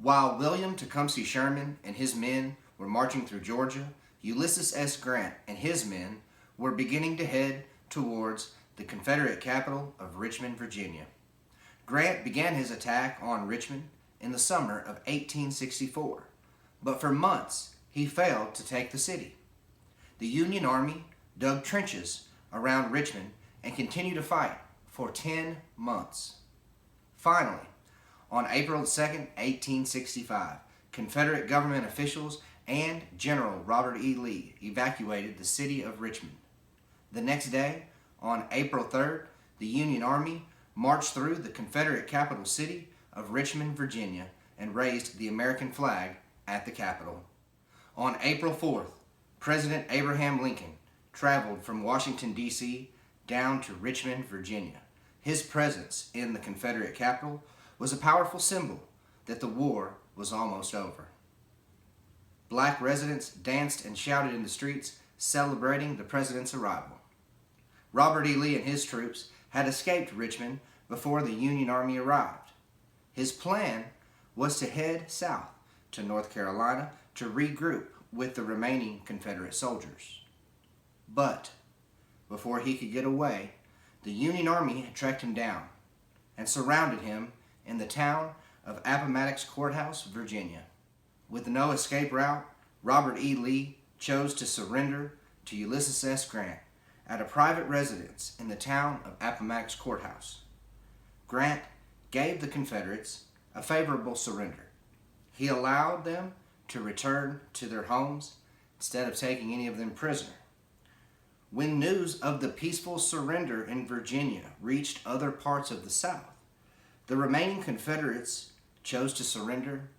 While William Tecumseh Sherman and his men were marching through Georgia, Ulysses S. Grant and his men were beginning to head towards the Confederate capital of Richmond, Virginia. Grant began his attack on Richmond in the summer of 1864, but for months he failed to take the city. The Union Army dug trenches around Richmond and continued to fight for 10 months. Finally, on April 2, 1865, Confederate government officials and General Robert E. Lee evacuated the city of Richmond. The next day, on April 3rd, the Union Army marched through the Confederate capital city of Richmond, Virginia, and raised the American flag at the Capitol. On April 4th, President Abraham Lincoln traveled from Washington, D.C. down to Richmond, Virginia. His presence in the Confederate capital was a powerful symbol that the war was almost over. Black residents danced and shouted in the streets, celebrating the president's arrival. Robert E. Lee and his troops had escaped Richmond before the Union Army arrived. His plan was to head south to North Carolina to regroup with the remaining Confederate soldiers. But before he could get away, the Union Army had tracked him down and surrounded him in the town of Appomattox Courthouse, Virginia. With no escape route, Robert E. Lee chose to surrender to Ulysses S. Grant at a private residence in the town of Appomattox Courthouse. Grant gave the Confederates a favorable surrender. He allowed them to return to their homes instead of taking any of them prisoner. When news of the peaceful surrender in Virginia reached other parts of the South, the remaining Confederates chose to surrender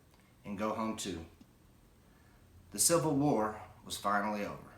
and go home too. The Civil War was finally over.